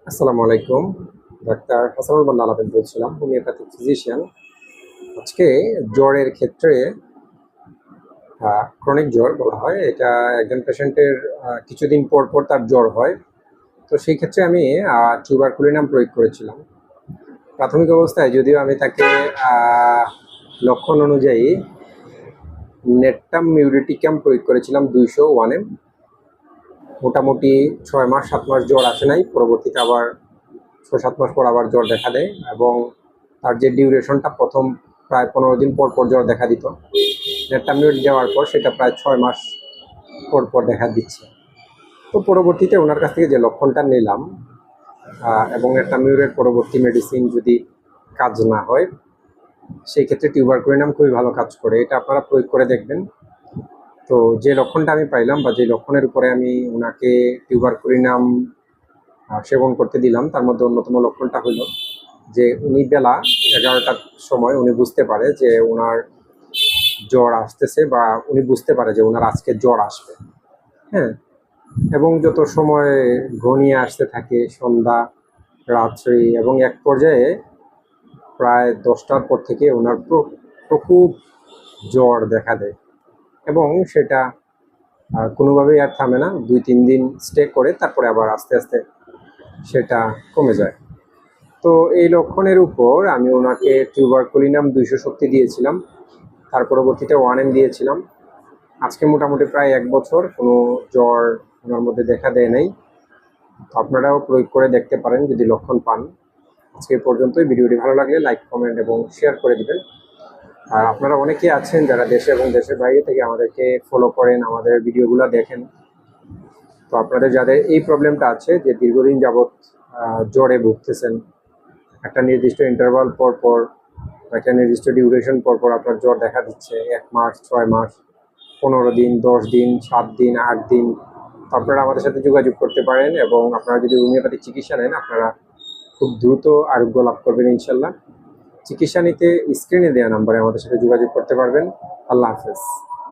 আসসালামু আলাইকুম। ডাক্তার হাসানুল মান্না আলামিন বলছিলাম, হোমিওপ্যাথিক ফিজিশিয়ান। আজকে জ্বরের ক্ষেত্রে ক্রনিক জ্বর বলা হয়। এটা একজন পেশেন্টের কিছুদিন পর পর তার জ্বর হয়। তো সেই ক্ষেত্রে আমি টিউবারকুলিনাম প্রয়োগ করেছিলাম। প্রাথমিক অবস্থায় যদিও আমি তাকে লক্ষণ অনুযায়ী নেটটাম মিউরিটিকাম প্রয়োগ করেছিলাম 201 মোটামুটি 6 মাস 7 মাস জ্বর আসে নাই। পরবর্তীতে আবার 6-7 মাস পর আবার জ্বর দেখা দেয় এবং তার যে ডিউরেশনটা প্রথম প্রায় 15 দিন পর পর জ্বর দেখা দিত, নেটটামিউট দেওয়ার পর সেটা প্রায় 6 মাস পর পর দেখা দিচ্ছে। তো পরবর্তীতে ওনার কাছ থেকে যে লক্ষণটা নিলাম এবং নেটটামিউটের পরবর্তী মেডিসিন যদি কাজ না হয়, সেই ক্ষেত্রে টিউবারকুলিনাম খুবই ভালো কাজ করে। এটা আপনারা প্রয়োগ করে দেখবেন। তো যে লক্ষণটা আমি পাইলাম বা যে লক্ষণের উপরে আমি ওনাকে টিউবারকুলিনাম সেবন করতে দিলাম, তার মধ্যে অন্যতম লক্ষণটা হলো যে উনি বেলা 11টার সময় উনি বুঝতে পারে যে ওনার জ্বর আসতেছে বা উনি বুঝতে পারে যে ওনার আজকে জ্বর আসবে। হ্যাঁ, এবং যত সময় ঘনিয়ে আসতে থাকে, সন্ধ্যা, রাত্রি এবং এক পর্যায়ে প্রায় 10টার পর থেকে ওনার প্রকোপ জ্বর দেখা দেয় এবং সেটা কোনোভাবেই আর থামে না। 2-3 দিন স্টে করে তারপরে আবার আস্তে আস্তে সেটা কমে যায়। তো এই লক্ষণের উপর আমি ওনাকে টিউবারকুলিনাম 200 শক্তি দিয়েছিলাম। তার পরবর্তীতে 1M দিয়েছিলাম। আজকে মোটামুটি প্রায় 1 বছর কোনো জ্বর ওনার মধ্যে দেখা দেয় নাই। তো আপনারাও প্রয়োগ করে দেখতে পারেন যদি লক্ষণ পান। আজকে পর্যন্তই। ভিডিওটি ভালো লাগলে লাইক, কমেন্ট এবং শেয়ার করে দিবেন। আর আপনারা অনেকেই আছেন যারা দেশে এবং দেশের বাইরে থেকে আমাদেরকে ফলো করেন, আমাদের ভিডিওগুলো দেখেন। তো আপনাদের যাদের এই প্রবলেমটা আছে যে দীর্ঘদিন যাবৎ জ্বরে ভুগতেছেন, একটা নির্দিষ্ট ইন্টারভাল পর পর একটা নির্দিষ্ট ডিউরেশন পর পর আপনার জ্বর দেখা দিচ্ছে, 1 মাস, 6 মাস, 15 দিন, 10 দিন, 7 দিন, 8 দিন, তো আপনারা আমাদের সাথে যোগাযোগ করতে পারেন এবং আপনারা যদি হোমিওপ্যাথিক চিকিৎসা নেন আপনারা খুব দ্রুত আরোগ্য লাভ করবেন ইনশাল্লাহ। চিকিৎসা নিতে স্ক্রিনে দেওয়া নাম্বারে আমাদের সাথে যোগাযোগ করতে পারবেন। আল্লাহ হাফেজ।